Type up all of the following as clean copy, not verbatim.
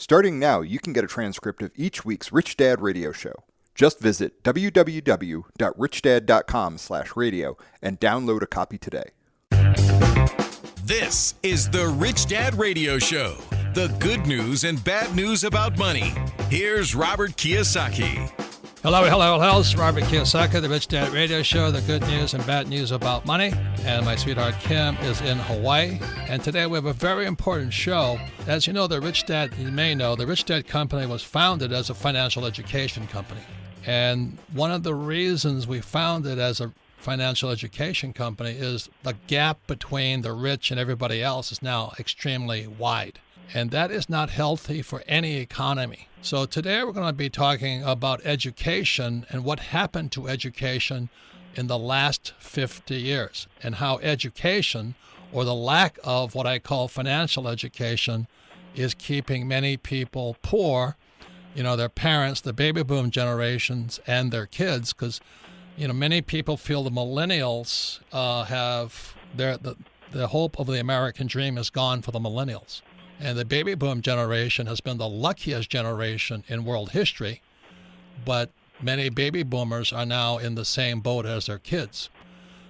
Starting now, you can get a transcript of each week's Rich Dad radio show. Just visit www.richdad.com/radio and download a copy today. This is the Rich Dad Radio Show, the good news and bad news about money. Here's Robert Kiyosaki. Hello. It's Robert Kiyosaki, the Rich Dad Radio Show, the good news and bad news about money. And my sweetheart Kim is in Hawaii. And today we have a very important show. As you know, the Rich Dad, you may know, the Rich Dad Company was founded as a financial education company. And one of the reasons we founded as a financial education company is the gap between the rich and everybody else is now extremely wide. And that is not healthy for any economy. So today we're going to be talking about education and what happened to education in the last 50 years and how education, or the lack of what I call financial education, is keeping many people poor, their parents, the baby boom generations, and their kids, because, many people feel the millennials have the hope of the American dream is gone for the millennials. And the baby boom generation has been the luckiest generation in world history, but many baby boomers are now in the same boat as their kids.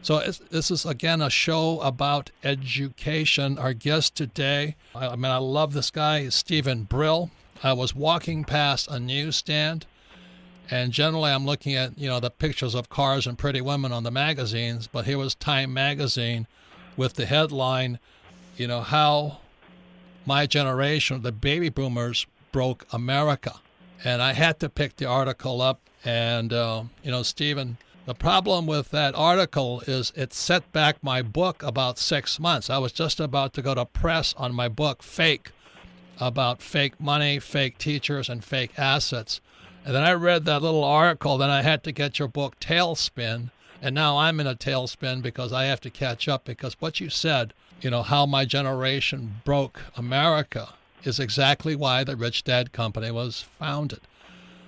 So this is, again, a show about education. Our guest today, I love this guy, Stephen Brill. I was walking past a newsstand, and generally I'm looking at, the pictures of cars and pretty women on the magazines, but here was Time magazine with the headline, how my generation, the baby boomers, broke America. And I had to pick the article up. And, Stephen, the problem with that article is it set back my book about 6 months. I was just about to go to press on my book, Fake, about fake money, fake teachers, and fake assets. And then I read that little article. Then I had to get your book, Tailspin. And now I'm in a tailspin because I have to catch up, because what you said, how my generation broke America, is exactly why the Rich Dad Company was founded.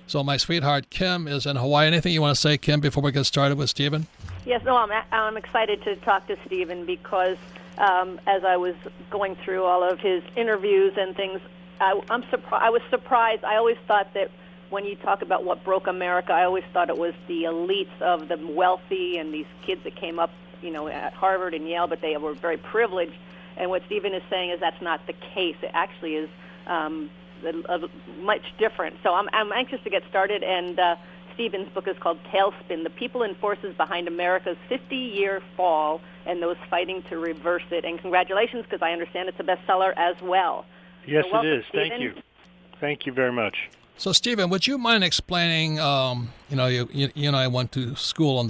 So my sweetheart Kim is in Hawaii. Anything you want to say, Kim, before we get started with Stephen? Yes, no, I'm excited to talk to Stephen because as I was going through all of his interviews and things, I was surprised. I always thought that when you talk about what broke America, I always thought it was the elites of the wealthy and these kids that came up at Harvard and Yale, but they were very privileged. And what Stephen is saying is that's not the case. It actually is much different. So I'm anxious to get started. And Stephen's book is called Tailspin: The People and Forces Behind America's 50-Year Fall and Those Fighting to Reverse It. And congratulations, because I understand it's a bestseller as well. Yes, so welcome, it is. Stephen. Thank you. Thank you very much. So, Stephen, would you mind explaining, you and I went to school on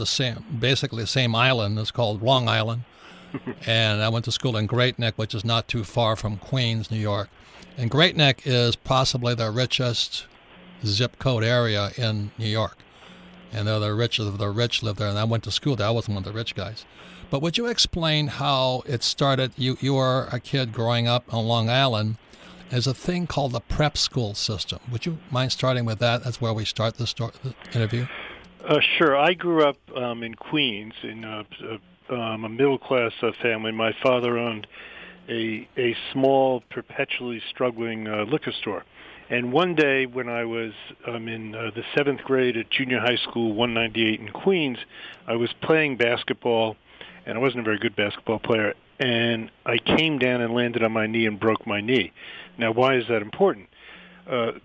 basically the same island. It's called Long Island. And I went to school in Great Neck, which is not too far from Queens, New York. And Great Neck is possibly the richest zip code area in New York. And they're the richest of the rich live there. And I went to school there. I wasn't one of the rich guys. But would you explain how it started? You were a kid growing up on Long Island. There's a thing called the prep school system. Would you mind starting with that? That's where we start the interview. Sure. I grew up in Queens in a middle-class family. My father owned a small, perpetually struggling liquor store. And one day when I was in the 7th grade at junior high school, 198 in Queens, I was playing basketball, and I wasn't a very good basketball player, and I came down and landed on my knee and broke my knee. Now, why is that important?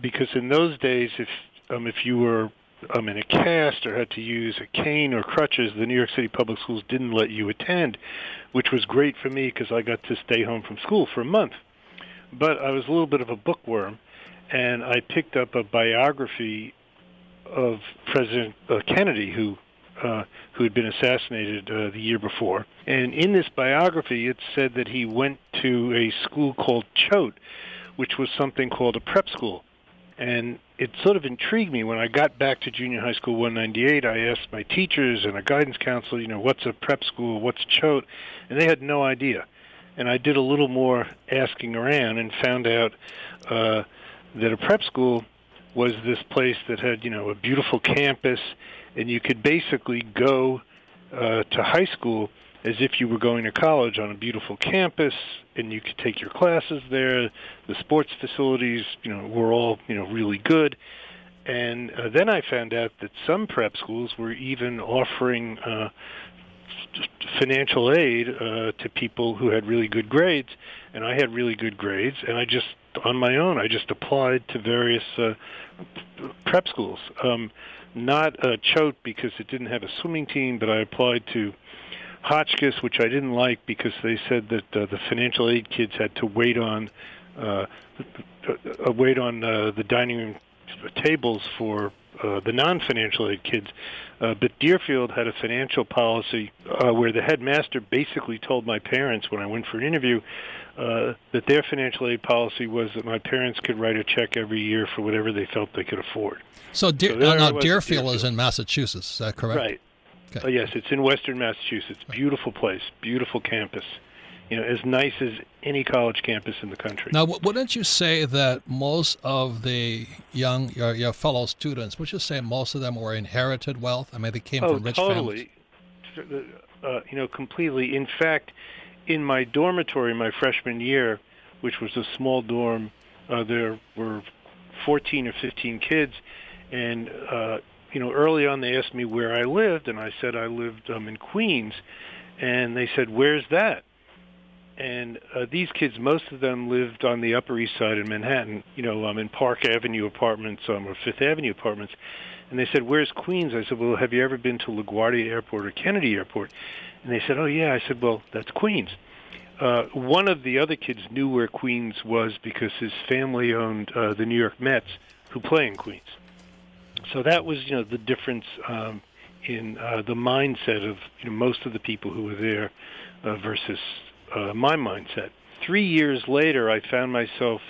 Because in those days, if you were in a cast or had to use a cane or crutches, the New York City public schools didn't let you attend, which was great for me because I got to stay home from school for a month. But I was a little bit of a bookworm, and I picked up a biography of President Kennedy, who had been assassinated the year before. And in this biography, it said that he went to a school called Choate, which was something called a prep school. And it sort of intrigued me. When I got back to junior high school 198, I asked my teachers and a guidance counselor, what's a prep school, what's Choate? And they had no idea. And I did a little more asking around and found out that a prep school was this place that had, a beautiful campus, and you could basically go to high school as if you were going to college on a beautiful campus, and you could take your classes there. The sports facilities, were all, really good. And then I found out that some prep schools were even offering financial aid to people who had really good grades, and I had really good grades, and on my own, I just applied to various prep schools. Not Choate because it didn't have a swimming team, but I applied to Hotchkiss, which I didn't like because they said that the financial aid kids had to wait on the dining room tables for the non-financial aid kids. But Deerfield had a financial policy where the headmaster basically told my parents when I went for an interview that their financial aid policy was that my parents could write a check every year for whatever they felt they could afford. So Deerfield is in Massachusetts, is that correct? Right. Okay. Yes, it's in western Massachusetts. Beautiful place, beautiful campus. As nice as any college campus in the country. Now, wouldn't you say that most of the your fellow students, would you say most of them were inherited wealth? I mean, they came from rich families. Totally. Completely. In fact, in my dormitory my freshman year, which was a small dorm, there were 14 or 15 kids, and early on they asked me where I lived, and I said I lived in Queens, and they said, "Where's that?" And these kids, most of them lived on the Upper East Side in Manhattan, in Park Avenue apartments or Fifth Avenue apartments. And they said, "Where's Queens?" I said, "Well, have you ever been to LaGuardia Airport or Kennedy Airport?" And they said, "Oh, yeah." I said, "Well, that's Queens." One of the other kids knew where Queens was because his family owned the New York Mets, who play in Queens. So that was, the difference in the mindset of most of the people who were there versus my mindset. 3 years later, I found myself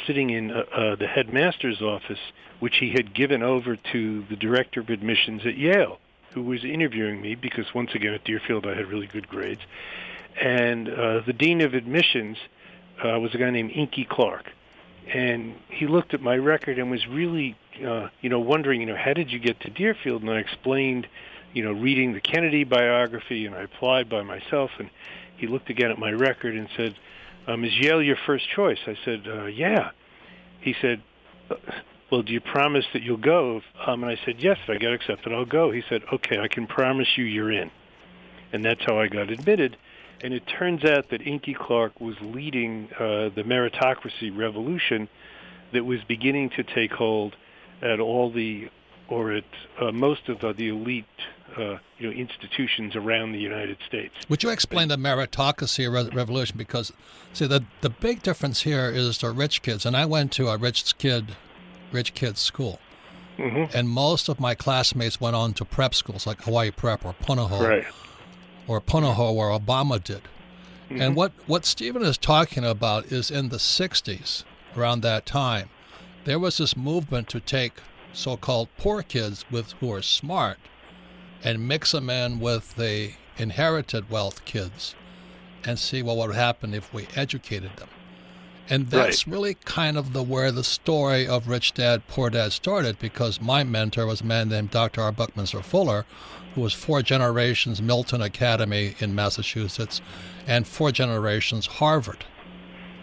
sitting in the headmaster's office, which he had given over to the director of admissions at Yale, who was interviewing me because, once again, at Deerfield I had really good grades. And the dean of admissions was a guy named Inky Clark. And he looked at my record and was really, wondering, how did you get to Deerfield? And I explained, reading the Kennedy biography, and I applied by myself. And he looked again at my record and said, "Is Yale your first choice?" I said, "Yeah." He said, "Well, do you promise that you'll go?" And I said, "Yes, if I get accepted, I'll go." He said, "Okay, I can promise you you're in." And that's how I got admitted. And it turns out that Inky Clark was leading the meritocracy revolution that was beginning to take hold at most of the elite institutions around the United States. Would you explain the meritocracy revolution? Because, see, the big difference here is the rich kids, and I went to a rich kids school, and most of my classmates went on to prep schools like Hawaii Prep or Punahou, right. or Punahou, where Obama did. And what Stephen is talking about is in the 60s, around that time, there was this movement to take so-called poor kids who are smart and mix them in with the inherited wealth kids and see what would happen if we educated them. And that's really kind of where the story of Rich Dad, Poor Dad started, because my mentor was a man named Dr. R. Buckminster Fuller, who was 4 generations Milton Academy in Massachusetts and 4 generations Harvard.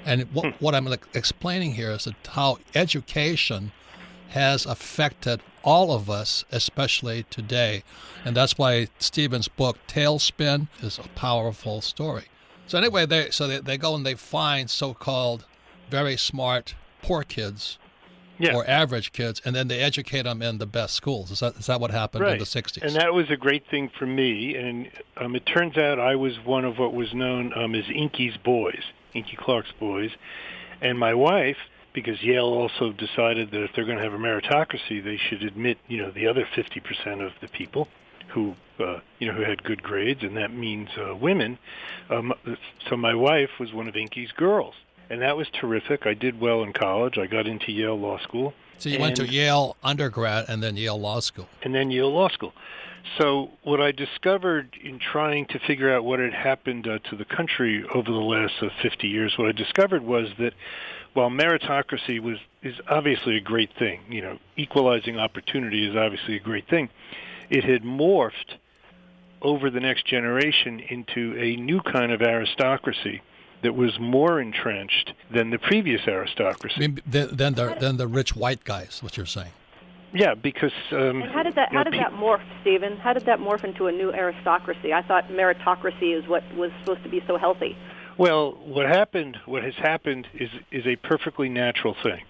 And what I'm explaining here is that how education has affected all of us, especially today. And that's why Stephen's book, Tailspin, is a powerful story. So anyway, they go and they find so-called very smart poor kids or average kids, and then they educate them in the best schools. Is that what happened in the 60s? And that was a great thing for me. And it turns out I was one of what was known as Inky's boys, Inky Clark's boys. And my wife, because Yale also decided that if they're going to have a meritocracy, they should admit, the other 50% of the people who had good grades, and that means women. So my wife was one of Inky's girls, and that was terrific. I did well in college. I got into Yale Law School. So you went to Yale undergrad and then Yale Law School. And then Yale Law School. So what I discovered in trying to figure out what had happened to the country over the last 50 years, what I discovered was that while meritocracy is obviously a great thing, equalizing opportunity is obviously a great thing, it had morphed over the next generation into a new kind of aristocracy that was more entrenched than the previous aristocracy. I mean, than the rich white guys, what you're saying. Yeah, because... and how did that morph, Stephen? How did that morph into a new aristocracy? I thought meritocracy is what was supposed to be so healthy. Well, what has happened is a perfectly natural thing.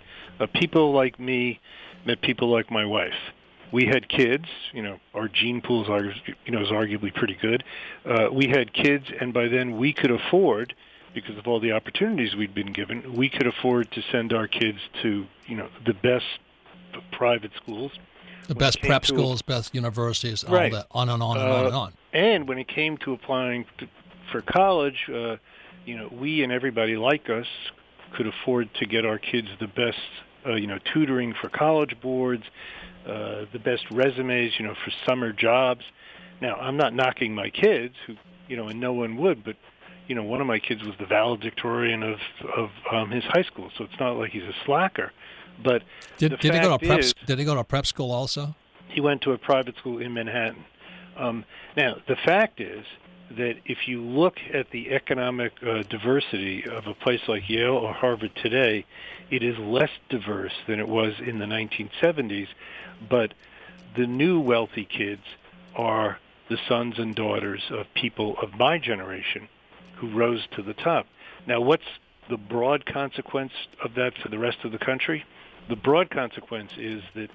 People like me met people like my wife. We had kids, our gene pool is arguably pretty good. We had kids, and by then we could afford, because of all the opportunities we'd been given, we could afford to send our kids to, the best private schools. The best prep schools, best universities, right. All that, on and on and on and on. And when it came to applying for college, we and everybody like us could afford to get our kids the best, tutoring for college boards, the best resumes, for summer jobs. Now, I'm not knocking my kids, who, and no one would, but, one of my kids was the valedictorian of his high school, so it's not like he's a slacker. But did he go to prep school also? He went to a private school in Manhattan. Now, the fact is that if you look at the economic diversity of a place like Yale or Harvard today, it is less diverse than it was in the 1970s, but the new wealthy kids are the sons and daughters of people of my generation who rose to the top. Now, what's the broad consequence of that for the rest of the country? The broad consequence is that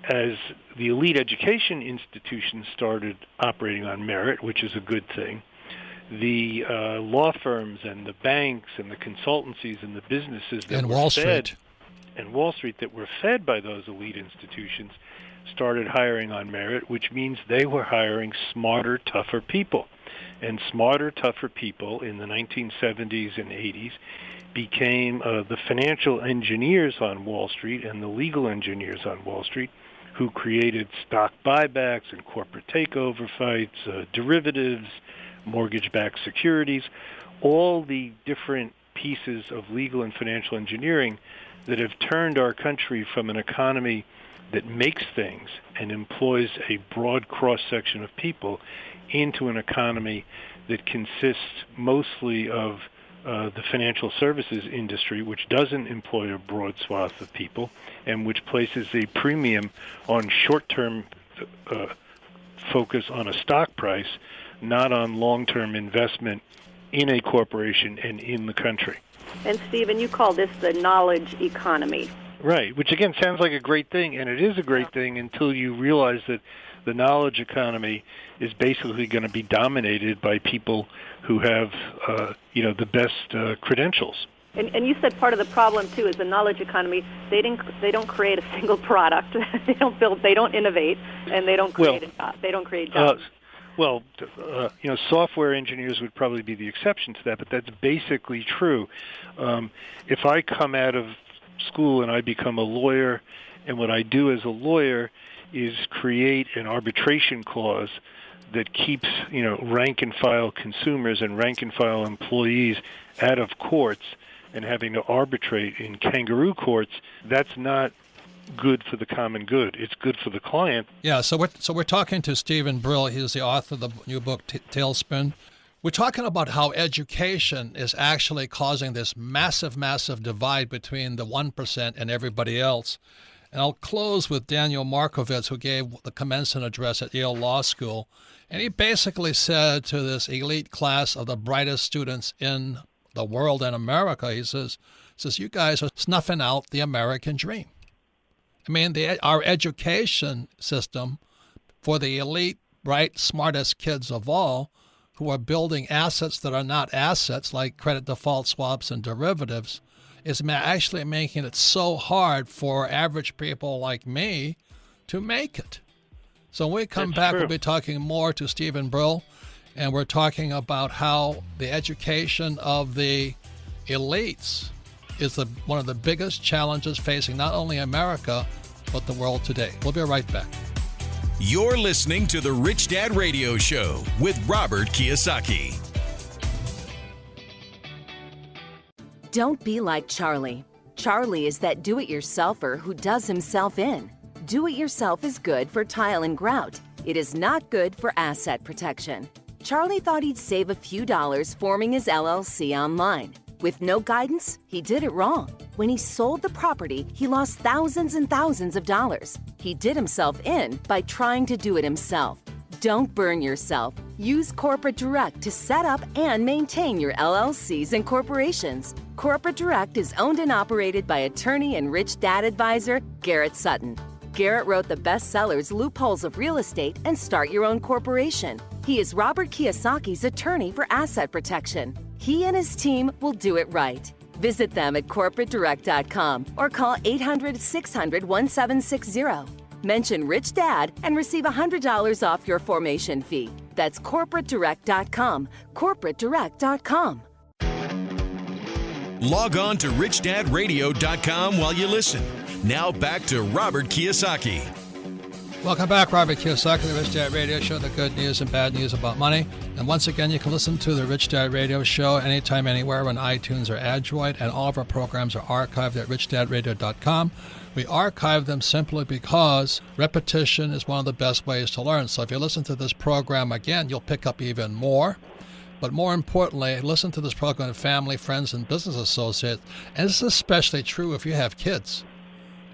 as the elite education institutions started operating on merit, which is a good thing, the law firms and the banks and the consultancies and the businesses that and were Wall fed, Street. and Wall Street that were fed by those elite institutions started hiring on merit, which means they were hiring smarter, tougher people. And smarter, tougher people in the 1970s and 80s became the financial engineers on Wall Street and the legal engineers on Wall Street, who created stock buybacks and corporate takeover fights, derivatives, mortgage-backed securities, all the different pieces of legal and financial engineering that have turned our country from an economy that makes things and employs a broad cross-section of people into an economy that consists mostly of the financial services industry, which doesn't employ a broad swath of people and which places a premium on short-term focus on a stock price, not on long-term investment in a corporation and in the country. And, Stephen, you call this the knowledge economy. Right, which, again, sounds like a great thing, and it is a great thing until you realize that the knowledge economy is basically going to be dominated by people who have, the best credentials. And you said part of the problem too is the knowledge economy. They don't create a single product. They don't build. They don't innovate, and they don't create they don't create jobs. Software engineers would probably be the exception to that, but that's basically true. If I come out of school and I become a lawyer, and what I do as a lawyer is create an arbitration clause that keeps, rank and file consumers and rank and file employees out of courts and having to arbitrate in kangaroo courts, that's not good for the common good. It's good for the client. Yeah, so we're talking to Stephen Brill. He's the author of the new book, Tailspin. We're talking about how education is actually causing this massive, massive divide between the 1% and everybody else. And I'll close with Daniel Markovitz, who gave the commencement address at Yale Law School. And he basically said to this elite class of the brightest students in the world and America, he says, you guys are snuffing out the American dream. I mean, our education system for the elite, bright, smartest kids of all, who are building assets that are not assets, like credit default swaps and derivatives, is actually making it so hard for average people like me to make it. So when we come back, we'll be talking more to Stephen Brill, and we're talking about how the education of the elites is one of the biggest challenges facing not only America, but the world today. We'll be right back. You're listening to The Rich Dad Radio Show with Robert Kiyosaki. Don't be like Charlie. Charlie is that do-it-yourselfer who does himself in. Do-it-yourself is good for tile and grout. It is not good for asset protection. Charlie thought he'd save a few dollars forming his LLC online. With no guidance, he did it wrong. When he sold the property, he lost thousands and thousands of dollars. He did himself in by trying to do it himself. Don't burn yourself. Use Corporate Direct to set up and maintain your LLCs and corporations. Corporate Direct is owned and operated by attorney and rich dad advisor Garrett Sutton. Garrett wrote the bestsellers Loopholes of Real Estate and Start Your Own Corporation. He is Robert Kiyosaki's attorney for asset protection. He and his team will do it right. Visit them at corporatedirect.com or call 800-600-1760. Mention Rich Dad and receive $100 off your formation fee. That's corporatedirect.com. corporatedirect.com. Log on to richdadradio.com while you listen. Now back to Robert Kiyosaki. Welcome back, Robert Kiyosaki, the Rich Dad Radio Show, the good news and bad news about money. And once again, you can listen to the Rich Dad Radio Show anytime, anywhere on iTunes or Android, and all of our programs are archived at richdadradio.com. We archive them simply because repetition is one of the best ways to learn. So if you listen to this program again, you'll pick up even more. But more importantly, listen to this program with family, friends, and business associates. And this is especially true if you have kids.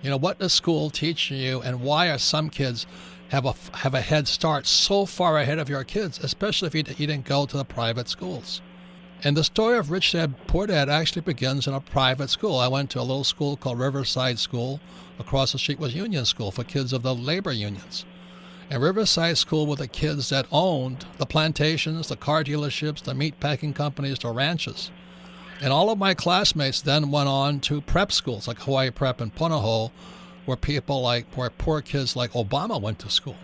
You know, what does school teach you, and why are some kids have a head start so far ahead of your kids, especially if you didn't go to the private schools? And the story of Rich Dad, Poor Dad actually begins in a private school. I went to a little school called Riverside School. Across the street was Union School for kids of the labor unions. And Riverside School were the kids that owned the plantations, the car dealerships, the meat packing companies, the ranches. And all of my classmates then went on to prep schools like Hawaii Prep and Punahou, where poor kids like Obama went to school.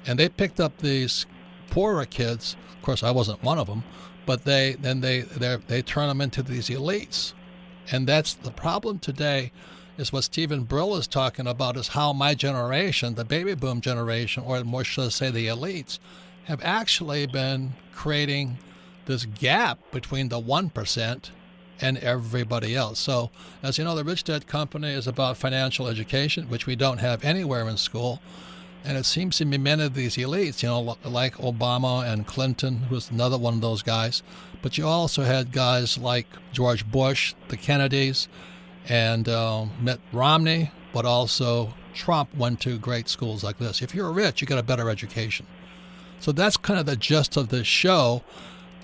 And they picked up these poorer kids. Of course, I wasn't one of them, but they turn them into these elites. And that's the problem today, is what Stephen Brill is talking about, is how my generation, the baby boom generation, or more should I say the elites, have actually been creating this gap between the 1% and everybody else. So, as you know, the Rich Dad Company is about financial education, which we don't have anywhere in school. And it seems to be many of these elites, you know, like Obama and Clinton, who's another one of those guys. But you also had guys like George Bush, the Kennedys, and Mitt Romney, but also Trump went to great schools like this. If you're rich, you get a better education. So that's kind of the gist of this show.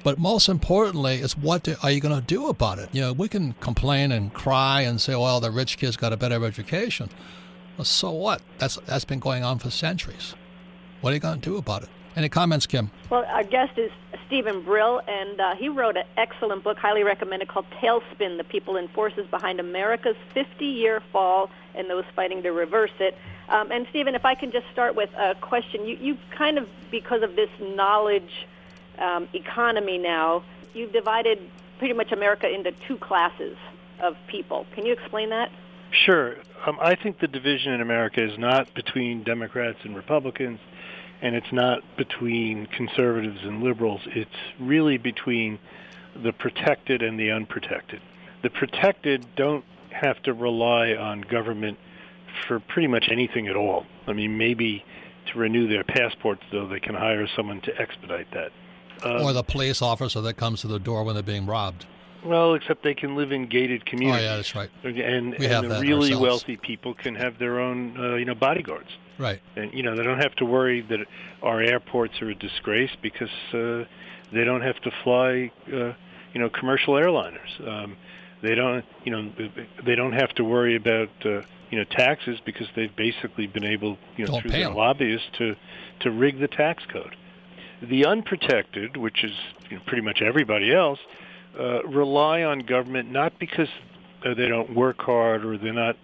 But most importantly is what are you going to do about it? You know, we can complain and cry and say, well, the rich kids got a better education. Well, so what? That's been going on for centuries. What are you going to do about it? Any comments, Kim? Well, our guest is Stephen Brill, and he wrote an excellent book, highly recommended, called Tailspin, The People and Forces Behind America's 50-Year Fall and Those Fighting to Reverse It. And, Stephen, if I can just start with a question. You kind of, because of this knowledge economy now, you've divided pretty much America into two classes of people. Can you explain that? Sure. I think the division in America is not between Democrats and Republicans, and it's not between conservatives and liberals. It's really between the protected and the unprotected. The protected don't have to rely on government for pretty much anything at all. I mean, maybe to renew their passports, though, they can hire someone to expedite that. Or the police officer that comes to the door when they're being robbed. Well, except they can live in gated communities. Oh, yeah, that's right. And we have the that really ourselves. Wealthy people can have their own, bodyguards. Right. And, they don't have to worry that our airports are a disgrace because they don't have to fly, commercial airliners. They don't have to worry about, taxes because they've basically been able, through their lobbyists to rig the tax code. The unprotected, which is pretty much everybody else, rely on government not because they don't work hard or they're not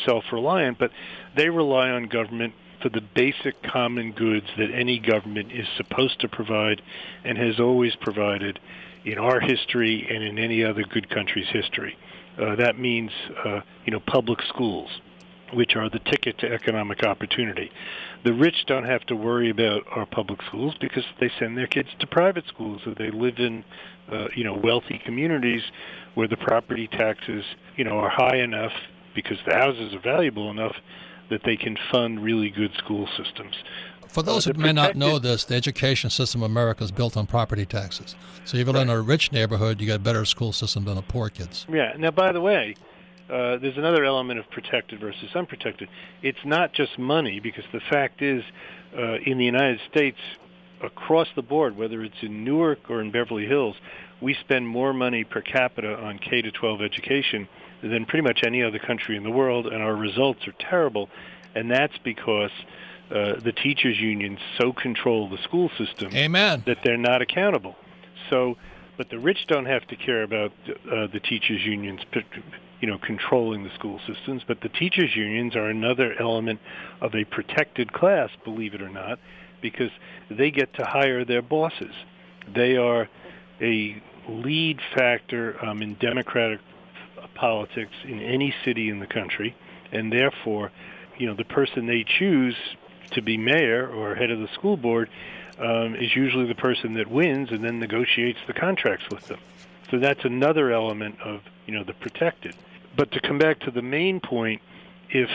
self-reliant, but they rely on government for the basic common goods that any government is supposed to provide and has always provided in our history and in any other good country's history. That means public schools, which are the ticket to economic opportunity. The rich don't have to worry about our public schools because they send their kids to private schools, or they live in wealthy communities where the property taxes are high enough because the houses are valuable enough that they can fund really good school systems. For those who may not know this, the education system in America is built on property taxes. So if you live in a rich neighborhood, you get a better school system than the poor kids. Yeah. Now, by the way, there's another element of protected versus unprotected. It's not just money, because the fact is, in the United States, across the board, whether it's in Newark or in Beverly Hills, we spend more money per capita on K-12 education than pretty much any other country in the world, and our results are terrible. And that's because the teachers' unions so control the school system that they're not accountable. So, but the rich don't have to care about the teachers' unions, controlling the school systems. But the teachers' unions are another element of a protected class, believe it or not, because they get to hire their bosses. They are a lead factor in democratic politics in any city in the country, and therefore, the person they choose to be mayor or head of the school board is usually the person that wins and then negotiates the contracts with them. So that's another element of, the protected. But to come back to the main point, if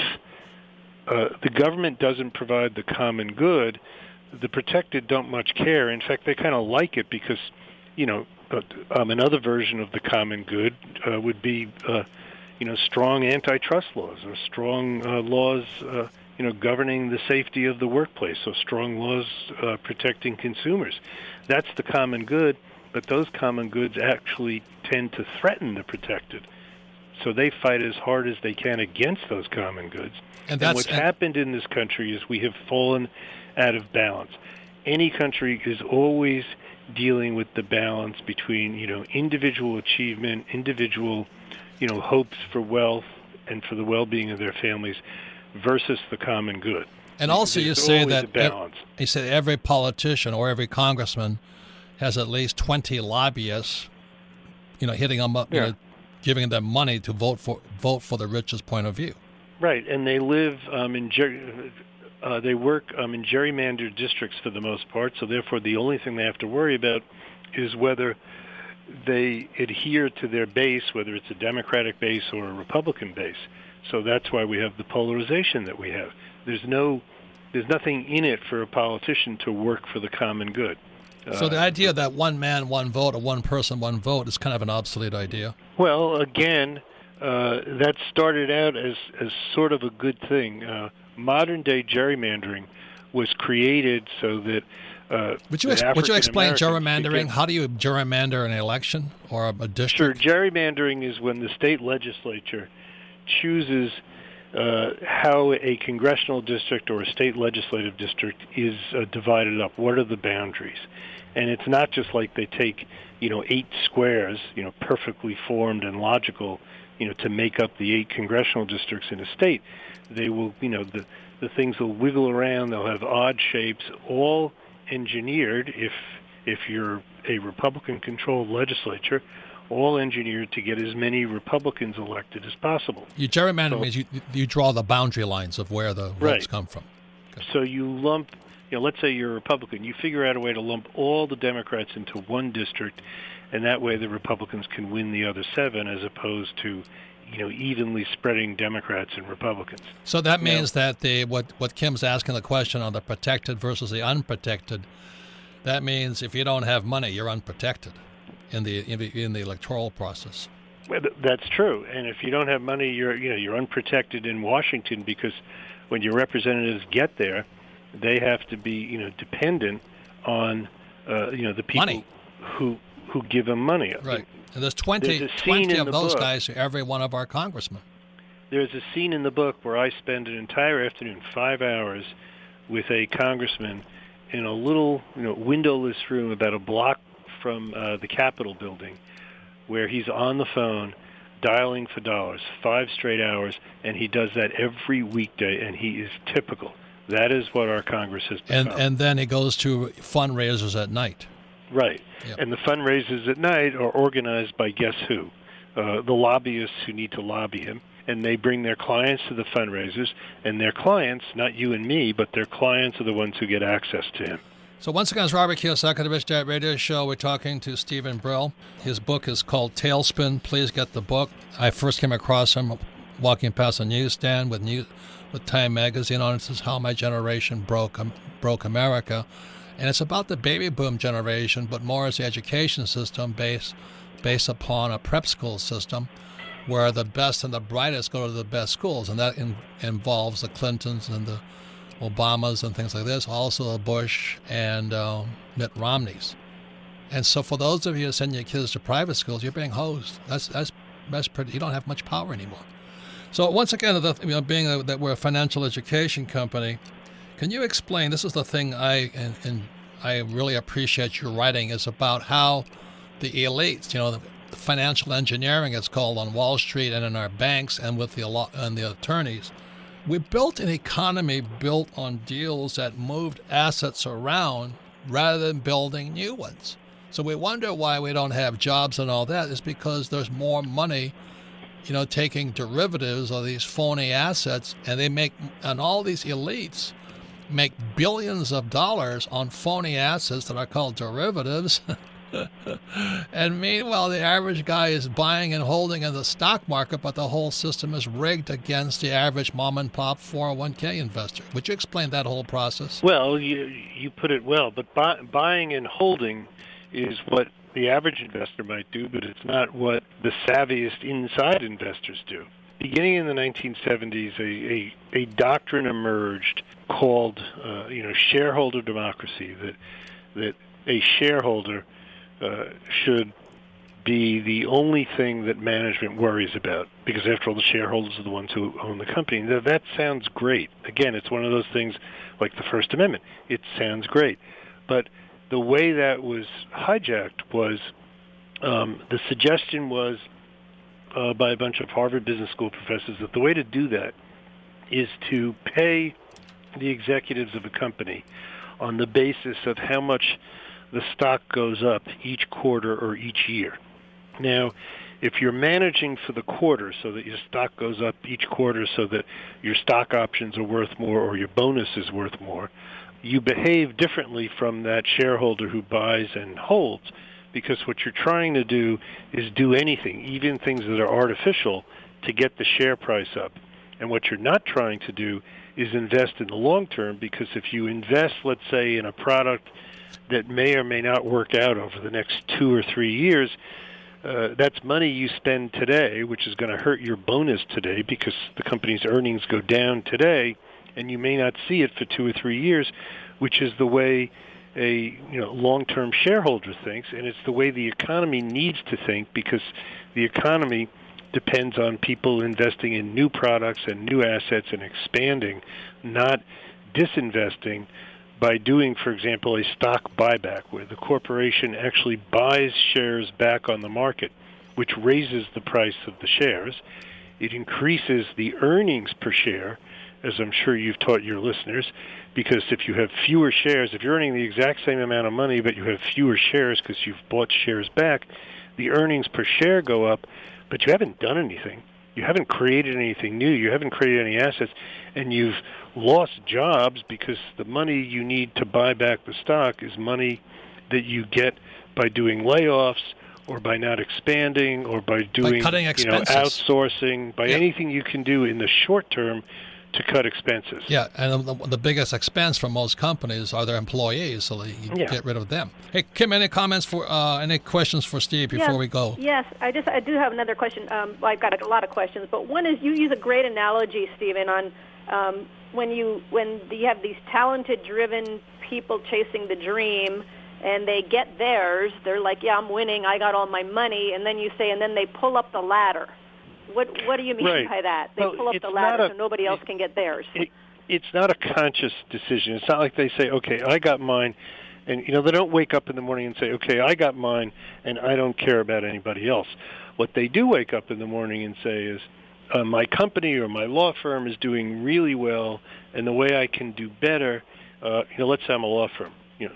the government doesn't provide the common good, the protected don't much care. In fact, they kind of like it because, another version of the common good would be, strong antitrust laws or strong laws, governing the safety of the workplace, so strong laws protecting consumers. That's the common good, but those common goods actually tend to threaten the protected. So they fight as hard as they can against those common goods. And what's happened in this country is we have fallen out of balance. Any country is always dealing with the balance between, individual achievement, individual, hopes for wealth and for the well-being of their families versus the common good. And also you say that every politician or every congressman has at least 20 lobbyists, hitting them up, giving them money to vote for the richest point of view. Right, and they live they work in gerrymandered districts for the most part, so therefore the only thing they have to worry about is whether they adhere to their base, whether it's a Democratic base or a Republican base. So that's why we have the polarization that we have. There's nothing in it for a politician to work for the common good. So the idea that one man, one vote, or one person, one vote is kind of an obsolete idea. Well, again, that started out as sort of a good thing. Modern-day gerrymandering was created so that would you explain gerrymandering? How do you gerrymander an election or a district? Sure. Gerrymandering is when the state legislature chooses how a congressional district or a state legislative district is divided up. What are the boundaries? And it's not just like they take, 8 squares, perfectly formed and logical, to make up the 8 congressional districts in a state. They will, the things will wiggle around. They'll have odd shapes, all engineered, if you're a Republican-controlled legislature, all engineered to get as many Republicans elected as possible. You gerrymander means you draw the boundary lines of where the votes come from. Okay. So you lump, let's say you're a Republican, you figure out a way to lump all the Democrats into one district, and that way the Republicans can win the other 7 as opposed to, evenly spreading Democrats and Republicans. So that means that what Kim's asking the question on the protected versus the unprotected, that means if you don't have money, you're unprotected in the electoral process. Well, that's true. And if you don't have money, you're unprotected in Washington, because when your representatives get there, they have to be dependent on the people money. who give them money. Right. And there's 20 of those guys for every one of our congressmen. There's a scene in the book where I spend an entire afternoon, 5 hours, with a congressman in a little windowless room about a block from the Capitol building, where he's on the phone dialing for dollars, 5 straight hours, and he does that every weekday, and he is typical. That is what our Congress has become. And then he goes to fundraisers at night. Right. Yep. And the fundraisers at night are organized by guess who? The lobbyists who need to lobby him. And they bring their clients to the fundraisers, and their clients, not you and me, but their clients are the ones who get access to him. So once again, it's Robert Kiyosaki, the Rich Dad Radio Show. We're talking to Stephen Brill. His book is called Tailspin. Please get the book. I first came across him walking past a newsstand with with Time Magazine on it. It says How My Generation Broke America. And it's about the baby boom generation, but more as the education system based upon a prep school system where the best and the brightest go to the best schools. And that involves the Clintons and the Obamas and things like this, also the Bush and Mitt Romneys. And so for those of you who send your kids to private schools, you're being hosed. That's pretty, you don't have much power anymore. So once again, being that we're a financial education company, can you explain, this is the thing I really appreciate your writing, is about how the elites, the financial engineering it's called on Wall Street and in our banks and with the attorneys, we built an economy built on deals that moved assets around rather than building new ones. So we wonder why we don't have jobs and all that. Is because there's more money, taking derivatives of these phony assets, and all these elites make billions of dollars on phony assets that are called derivatives. And meanwhile, the average guy is buying and holding in the stock market, but the whole system is rigged against the average mom and pop 401k investor. Would you explain that whole process? Well, you put it well, but buying and holding is what the average investor might do, but it's not what the savviest inside investors do. Beginning in the 1970s, a doctrine emerged called, shareholder democracy, that a shareholder should be the only thing that management worries about, because after all, the shareholders are the ones who own the company. Now, that sounds great. Again, it's one of those things like the First Amendment. It sounds great. But the way that was hijacked was the suggestion was by a bunch of Harvard Business School professors that the way to do that is to pay the executives of a company on the basis of how much the stock goes up each quarter or each year. Now, if you're managing for the quarter so that your stock goes up each quarter so that your stock options are worth more or your bonus is worth more, you behave differently from that shareholder who buys and holds, because what you're trying to do is do anything, even things that are artificial, to get the share price up. And what you're not trying to do is invest in the long term, because if you invest, let's say, in a product that may or may not work out over the next 2 or 3 years, that's money you spend today, which is going to hurt your bonus today because the company's earnings go down today, and you may not see it for 2 or 3 years, which is the way a long-term shareholder thinks, and it's the way the economy needs to think, because the economy depends on people investing in new products and new assets and expanding, not disinvesting by doing, for example, a stock buyback where the corporation actually buys shares back on the market, which raises the price of the shares. It increases the earnings per share, as I'm sure you've taught your listeners, because if you have fewer shares, if you're earning the exact same amount of money but you have fewer shares because you've bought shares back, the earnings per share go up, but you haven't done anything. You haven't created anything new. You haven't created any assets, and you've lost jobs because the money you need to buy back the stock is money that you get by doing layoffs or by not expanding or by doing cutting expenses. Outsourcing, by anything you can do in the short term to cut expenses. Yeah, and the biggest expense for most companies are their employees, so you get rid of them. Hey, Kim, any questions for Steve before we go? Yes, I do have another question. I've got a lot of questions, but one is, you use a great analogy, Stephen, on when you have these talented, driven people chasing the dream, and they get theirs. They're like, yeah, I'm winning. I got all my money, and then you say, and then they pull up the ladder. What do you mean by that? They pull up the ladder so nobody else can get theirs. It's not a conscious decision. It's not like they say, okay, I got mine, and they don't wake up in the morning and say, okay, I got mine, and I don't care about anybody else. What they do wake up in the morning and say is, my company or my law firm is doing really well, and the way I can do better, let's say I'm a law firm.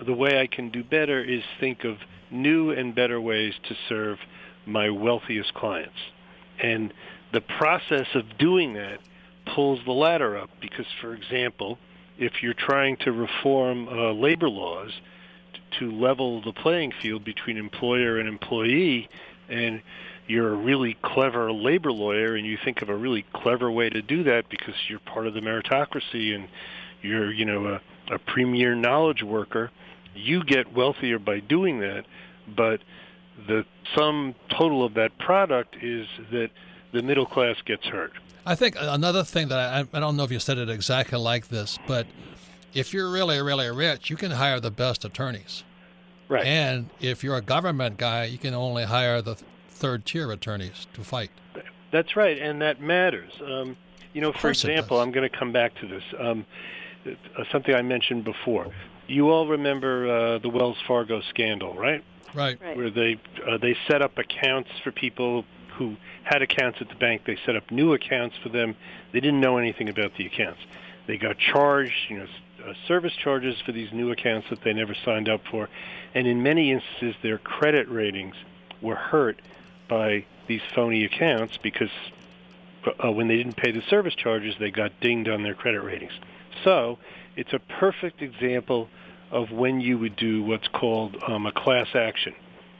The way I can do better is think of new and better ways to serve my wealthiest clients. And the process of doing that pulls the ladder up because, for example, if you're trying to reform labor laws to level the playing field between employer and employee, and you're a really clever labor lawyer, and you think of a really clever way to do that because you're part of the meritocracy and you're, a premier knowledge worker, you get wealthier by doing that. But the sum total of that product is that the middle class gets hurt. I think another thing that I don't know if you said it exactly like this, but if you're really, really rich, you can hire the best attorneys. Right. And if you're a government guy, you can only hire the third-tier attorneys to fight. That's right, and that matters. For example, I'm going to come back to this. Something I mentioned before. You all remember the Wells Fargo scandal, right? Right. Where they set up accounts for people who had accounts at the bank. They set up new accounts for them. They didn't know anything about the accounts. They got charged, service charges for these new accounts that they never signed up for. And in many instances, their credit ratings were hurt by these phony accounts because when they didn't pay the service charges, they got dinged on their credit ratings. So it's a perfect example of when you would do what's called a class action,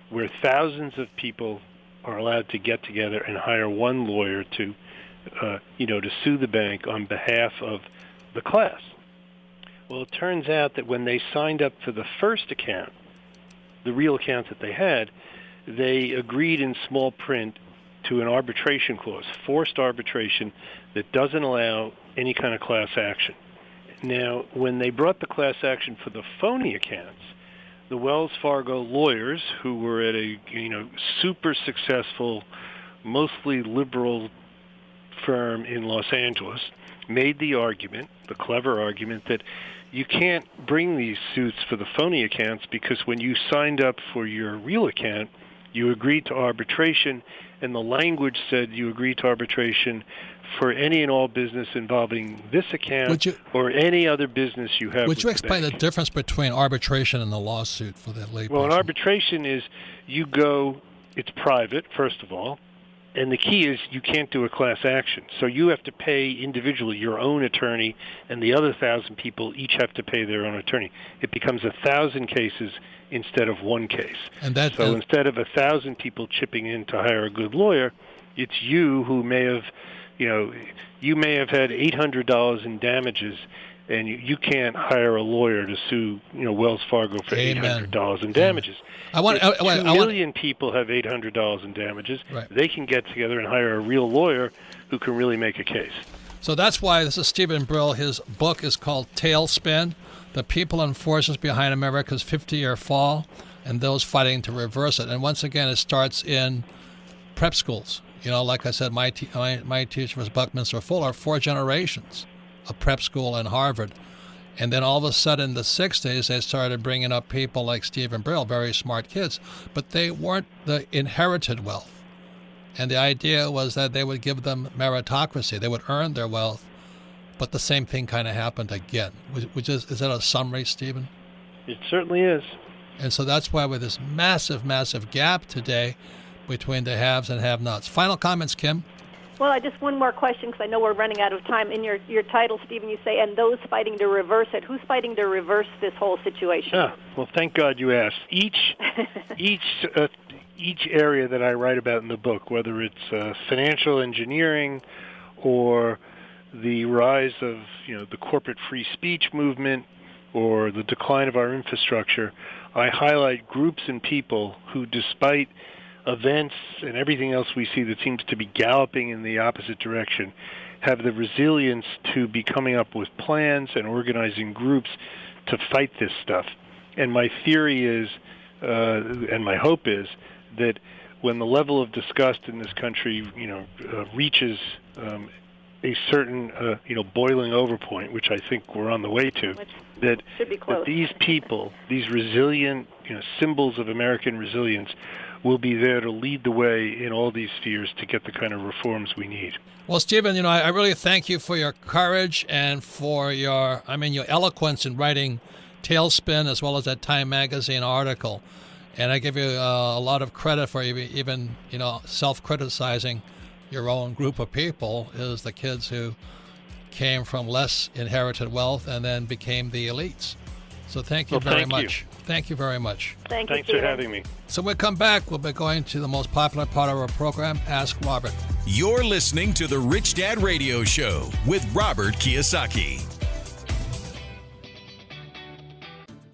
where thousands of people are allowed to get together and hire one lawyer to sue the bank on behalf of the class. Well, it turns out that when they signed up for the first account, the real account that they had, they agreed in small print to an arbitration clause, forced arbitration that doesn't allow any kind of class action. Now, when they brought the class action for the phony accounts, the Wells Fargo lawyers, who were at a super successful, mostly liberal firm in Los Angeles, made the argument, the clever argument, that you can't bring these suits for the phony accounts because when you signed up for your real account, you agreed to arbitration, and the language said you agreed to arbitration for any and all business involving this account or any other business you have. Would you explain the difference between arbitration and the lawsuit for that lay person? Well, an arbitration is it's private, first of all, and the key is you can't do a class action. So you have to pay individually your own attorney, and the other 1,000 people each have to pay their own attorney. It becomes 1,000 cases instead of one case. So instead of 1,000 people chipping in to hire a good lawyer, it's you who may have, you may have had $800 in damages, and you can't hire a lawyer to sue, Wells Fargo for $800 in damages. Two million people have $800 in damages. Right. They can get together and hire a real lawyer who can really make a case. So that's why this is Stephen Brill. His book is called Tailspin: The People and Forces Behind America's 50-Year Fall and Those Fighting to Reverse It. And once again, it starts in prep schools. Like I said, my teacher was Buckminster Fuller, 4 generations of prep school and Harvard. And then all of a sudden in the 60s, they started bringing up people like Stephen Brill, very smart kids, but they weren't the inherited wealth. And the idea was that they would give them meritocracy. They would earn their wealth, but the same thing kind of happened again. Is that a summary, Stephen? It certainly is. And so that's why with this massive, massive gap today between the haves and have-nots. Final comments, Kim? Well, I just one more question because I know we're running out of time. In your title, Stephen, you say, and those fighting to reverse it. Who's fighting to reverse this whole situation? Well, thank God you asked. Each area that I write about in the book, whether it's financial engineering or the rise of the corporate free speech movement or the decline of our infrastructure, I highlight groups and people who, despite events and everything else we see that seems to be galloping in the opposite direction, have the resilience to be coming up with plans and organizing groups to fight this stuff. And my theory is, and my hope is, that when the level of disgust in this country, reaches a certain, boiling over point, which I think we're on the way to, that these people, these resilient, symbols of American resilience, will be there to lead the way in all these spheres to get the kind of reforms we need. Well, Stephen, I really thank you for your courage and for your eloquence in writing Tailspin as well as that Time Magazine article. And I give you a lot of credit for even self-criticizing your own group of people, is the kids who came from less inherited wealth and then became the elites. So thank you Well, very thank you. much. Thank you very much. Thank you, Thanks for Stephen. having me. So when we come back, we'll be going to the most popular part of our program, Ask Robert. You're listening to The Rich Dad Radio Show with Robert Kiyosaki.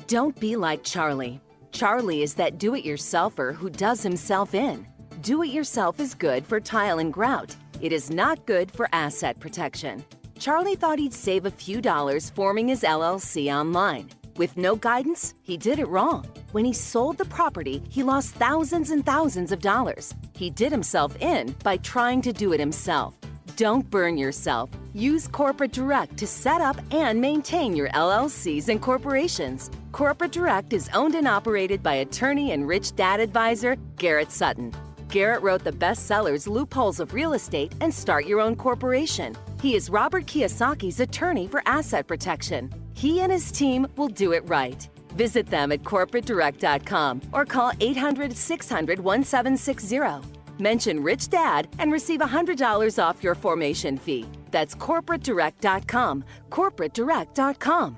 Don't be like Charlie. Charlie is that do-it-yourselfer who does himself in. Do-it-yourself is good for tile and grout. It is not good for asset protection. Charlie thought he'd save a few dollars forming his LLC online. With no guidance, he did it wrong. When he sold the property, he lost thousands and thousands of dollars. He did himself in by trying to do it himself. Don't burn yourself. Use Corporate Direct to set up and maintain your LLCs and corporations. Corporate Direct is owned and operated by attorney and rich dad advisor Garrett Sutton. Garrett wrote the bestsellers Loopholes of Real Estate and Start Your Own Corporation. He is Robert Kiyosaki's attorney for asset protection. He and his team will do it right. Visit them at corporatedirect.com or call 800-600-1760. Mention Rich Dad and receive $100 off your formation fee. That's corporatedirect.com. corporatedirect.com.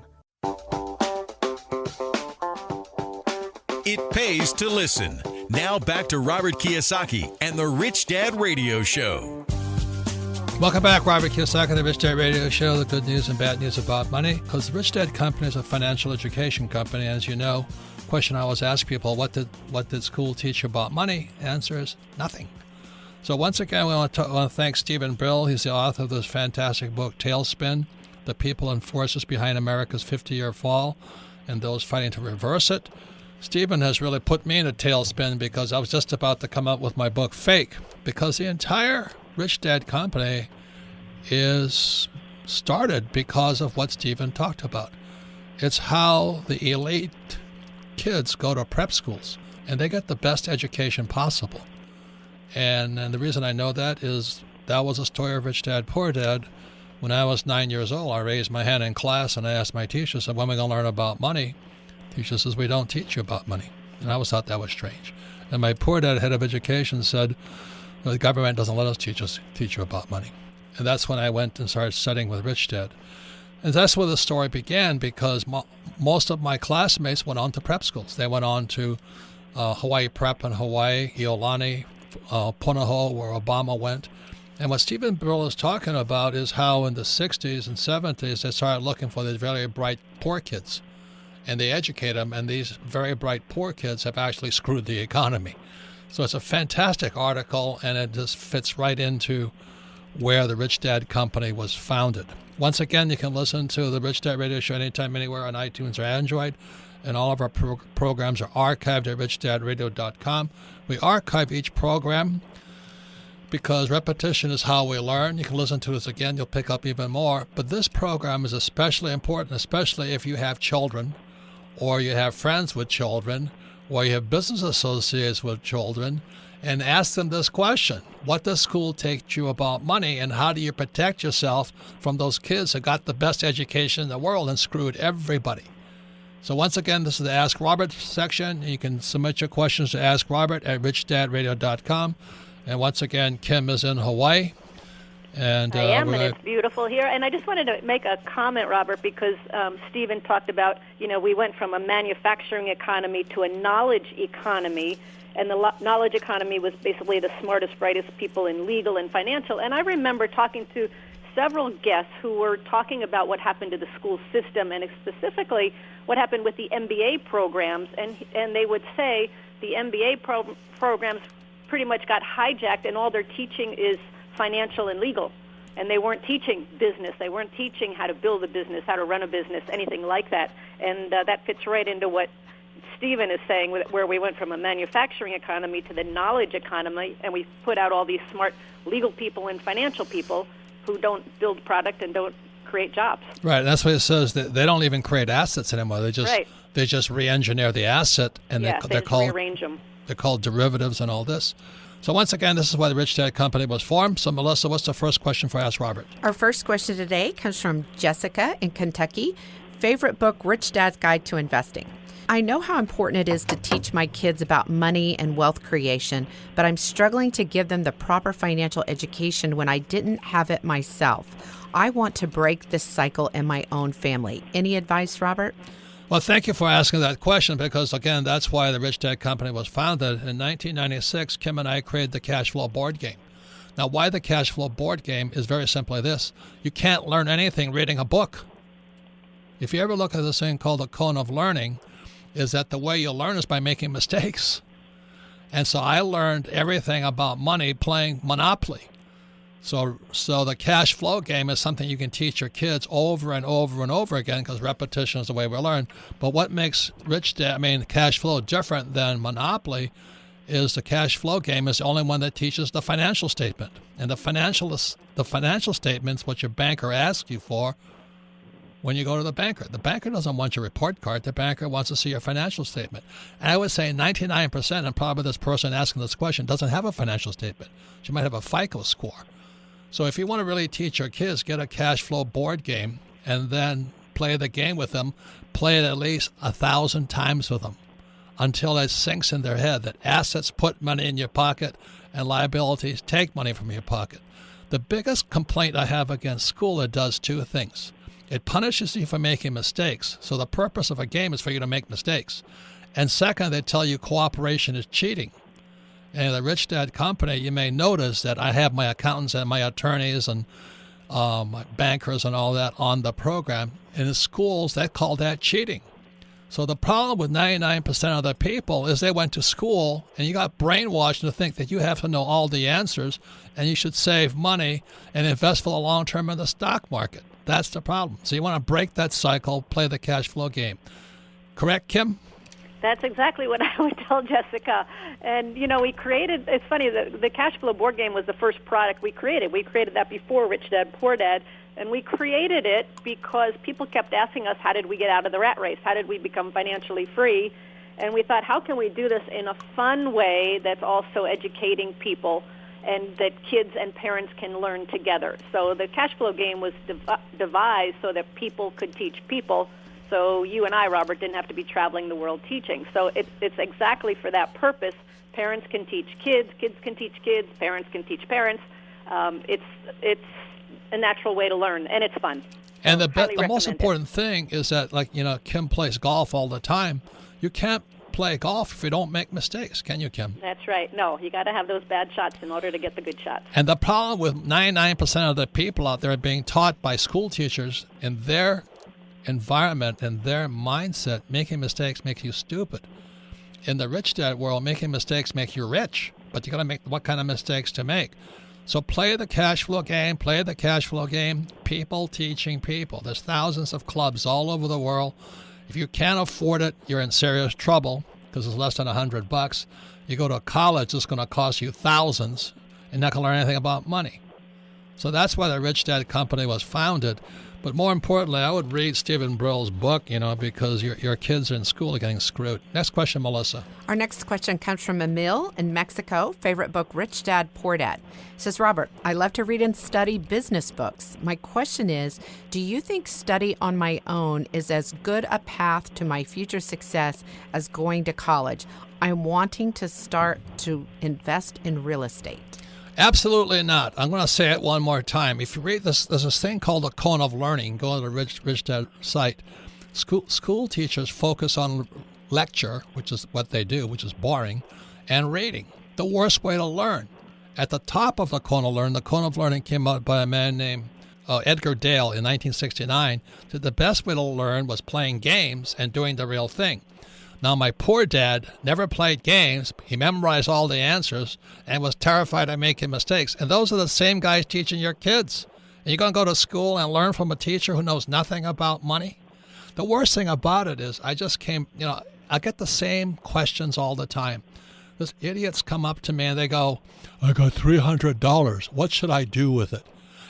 It pays to listen. Now back to Robert Kiyosaki and The Rich Dad Radio Show. Welcome back, Robert Kiyosaki, the Rich Dad Radio Show, the good news and bad news about money. Because the Rich Dad Company is a financial education company. As you know, question I always ask people, what did school teach you about money? Answer is nothing. So once again, we want to thank Stephen Brill. He's the author of this fantastic book, Tailspin, The People and Forces Behind America's 50-Year Fall and Those Fighting to Reverse It. Stephen has really put me in a tailspin because I was just about to come up with my book, Fake, because the entire Rich Dad Company is started because of what Stephen talked about. It's how the elite kids go to prep schools and they get the best education possible. And the reason I know that is that was a story of Rich Dad, Poor Dad. When I was 9 years old, I raised my hand in class and I asked my teacher, said, when are we going to learn about money? The teacher says, we don't teach you about money. And I always thought that was strange. And my poor dad, head of education, said, the government doesn't let us teach you about money. And that's when I went and started studying with Rich Dad. And that's where the story began, because most of my classmates went on to prep schools. They went on to Hawaii Prep in Hawaii, Iolani, Punahou, where Obama went. And what Stephen Brill is talking about is how in the 60s and 70s they started looking for these very bright poor kids. And they educate them, and these very bright poor kids have actually screwed the economy. So it's a fantastic article, and it just fits right into where the Rich Dad Company was founded. Once again, you can listen to the Rich Dad Radio Show anytime, anywhere on iTunes or Android, and all of our programs are archived at richdadradio.com. We archive each program because repetition is how we learn. You can listen to us again, you'll pick up even more. But this program is especially important, especially if you have children, or you have friends with children, or you have business associates with children, and ask them this question: what does school teach you about money, and how do you protect yourself from those kids who got the best education in the world and screwed everybody? So once again, this is the Ask Robert section. You can submit your questions to Ask Robert at richdadradio.com. And once again, Kim is in Hawaii. And I am, and it's beautiful here. And I just wanted to make a comment, Robert, because Stephen talked about, we went from a manufacturing economy to a knowledge economy, and the knowledge economy was basically the smartest, brightest people in legal and financial. And I remember talking to several guests who were talking about what happened to the school system, and specifically what happened with the MBA programs, and they would say the MBA programs pretty much got hijacked, and all they're teaching is financial and legal, and they weren't teaching business. They weren't teaching how to build a business, how to run a business, anything like that. And that fits right into what Stephen is saying, where we went from a manufacturing economy to the knowledge economy, and we put out all these smart legal people and financial people who don't build product and don't create jobs. Right, that's what it says. That they don't even create assets anymore. They just re-engineer the asset, and they're called rearrange them. They're called derivatives and all this. So once again, this is why the Rich Dad Company was formed. So Melissa, what's the first question for Ask Robert? Our first question today comes from Jessica in Kentucky. Favorite book, Rich Dad's Guide to Investing. I know how important it is to teach my kids about money and wealth creation, but I'm struggling to give them the proper financial education when I didn't have it myself. I want to break this cycle in my own family. Any advice, Robert? Well, thank you for asking that question because, again, that's why the Rich Dad Company was founded. In 1996, Kim and I created the Cashflow board game. Now, why the Cashflow board game is very simply this. You can't learn anything reading a book. If you ever look at this thing called the cone of learning, is that the way you learn is by making mistakes. And so I learned everything about money playing Monopoly. So the cash flow game is something you can teach your kids over and over and over again because repetition is the way we learn. But what makes cash flow different than Monopoly is the cash flow game is the only one that teaches the financial statement. And the financial statement's what your banker asks you for when you go to the banker. The banker doesn't want your report card. The banker wants to see your financial statement. And I would say 99%, and probably this person asking this question doesn't have a financial statement. She might have a FICO score. So if you want to really teach your kids, get a cash flow board game and then play the game with them. Play it at least 1,000 times with them until it sinks in their head that assets put money in your pocket and liabilities take money from your pocket. The biggest complaint I have against school, it does two things. It punishes you for making mistakes. So the purpose of a game is for you to make mistakes. And second, they tell you cooperation is cheating. And the Rich Dad Company, you may notice that I have my accountants and my attorneys and my bankers and all that on the program. In the schools, they call that cheating. So the problem with 99% of the people is they went to school and you got brainwashed to think that you have to know all the answers and you should save money and invest for the long term in the stock market. That's the problem. So you want to break that cycle, play the cash flow game. Correct, Kim? That's exactly what I would tell Jessica. And, we created, it's funny, the cash flow board game was the first product we created. We created that before Rich Dad, Poor Dad. And we created it because people kept asking us, how did we get out of the rat race? How did we become financially free? And we thought, how can we do this in a fun way that's also educating people and that kids and parents can learn together? So the cash flow game was devised so that people could teach people. So you and I, Robert, didn't have to be traveling the world teaching. So it's exactly for that purpose. Parents can teach kids, kids can teach kids, parents can teach parents. It's a natural way to learn, and it's fun. And the most important thing is that, Kim plays golf all the time. You can't play golf if you don't make mistakes, can you, Kim? That's right. No, you got to have those bad shots in order to get the good shots. And the problem with 99% of the people out there being taught by school teachers in their environment and their mindset, making mistakes makes you stupid. In the Rich Dad world, making mistakes makes you rich, but you got to make what kind of mistakes to make. So play the cash flow game, people teaching people. There's thousands of clubs all over the world. If you can't afford it, you're in serious trouble because it's less than $100. You go to a college, it's going to cost you thousands and not going to learn anything about money. So that's why the Rich Dad Company was founded. But more importantly, I would read Stephen Brill's book, because your kids in school are getting screwed. Next question, Melissa. Our next question comes from Emil in Mexico. Favorite book, Rich Dad, Poor Dad. Says, Robert, I love to read and study business books. My question is, do you think study on my own is as good a path to my future success as going to college? I'm wanting to start to invest in real estate. Absolutely not. I'm going to say it one more time. If you read this, there's this thing called the cone of learning. Go to the Rich Dad site. School teachers focus on lecture, which is what they do, which is boring, and reading. The worst way to learn. At the top of the cone of learning came out by a man named Edgar Dale in 1969. Said the best way to learn was playing games and doing the real thing. Now, my poor dad never played games. He memorized all the answers and was terrified of making mistakes. And those are the same guys teaching your kids. And you're going to go to school and learn from a teacher who knows nothing about money? The worst thing about it is I get the same questions all the time. These idiots come up to me and they go, I got $300. What should I do with it?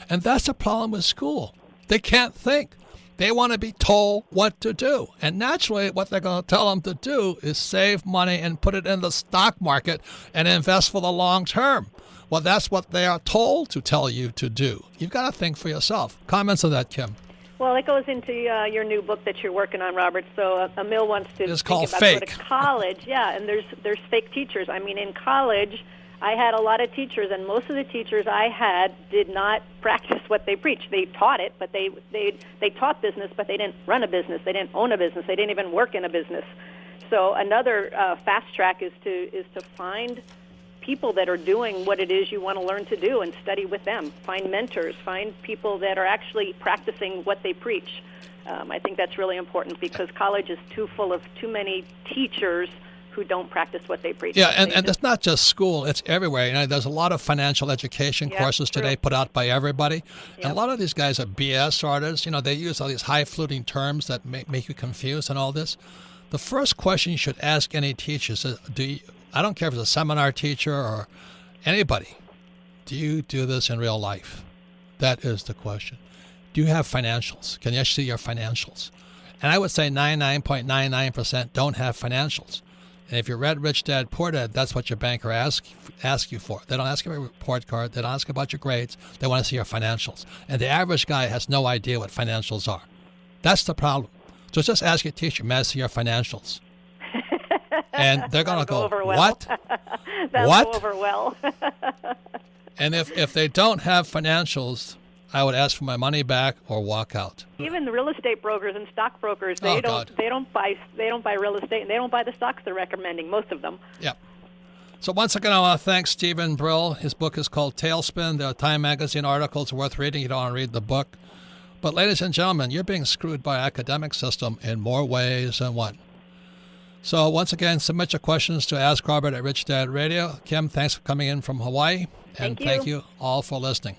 And that's the problem with school. They can't think. They want to be told what to do. And naturally, what they're going to tell them to do is save money and put it in the stock market and invest for the long term. Well, that's what they are told to tell you to do. You've got to think for yourself. Comments on that, Kim? Well, it goes into your new book that you're working on, Robert. So Emil wants to it's think called about Fake. Go to college. Yeah, and there's fake teachers. I mean, in college, I had a lot of teachers, and most of the teachers I had did not practice what they preached. They taught it, but they taught business, but they didn't run a business. They didn't own a business. They didn't even work in a business. So another fast track is to find people that are doing what it is you want to learn to do and study with them. Find mentors. Find people that are actually practicing what they preach. I think that's really important because college is too full of too many teachers who don't practice what they preach. Yeah, and it's not just school, it's everywhere. You know, there's a lot of financial education courses today put out by everybody. And a lot of these guys are BS artists. You know, they use all these high-fluting terms that make you confused and all this. The first question you should ask any teacher is, I don't care if it's a seminar teacher or anybody, do you do this in real life? That is the question. Do you have financials? Can you actually see your financials? And I would say 99.99% don't have financials. And if you read Rich Dad, Poor Dad, that's what your banker asks you for. They don't ask you about your report card. They don't ask about your grades. They want to see your financials. And the average guy has no idea what financials are. That's the problem. So just ask your teacher, may I see your financials? And they're going to go, over well. What? That'll What? go over well. And if they don't have financials, I would ask for my money back or walk out. Even the real estate brokers and stockbrokers, they don't buy real estate, and they don't buy the stocks they're recommending, most of them. Yeah. So once again, I want to thank Stephen Brill. His book is called Tailspin. There are Time Magazine articles worth reading. You don't want to read the book. But ladies and gentlemen, you're being screwed by academic system in more ways than one. So once again, submit your questions to Ask Robert at Rich Dad Radio. Kim, thanks for coming in from Hawaii. And thank you all for listening.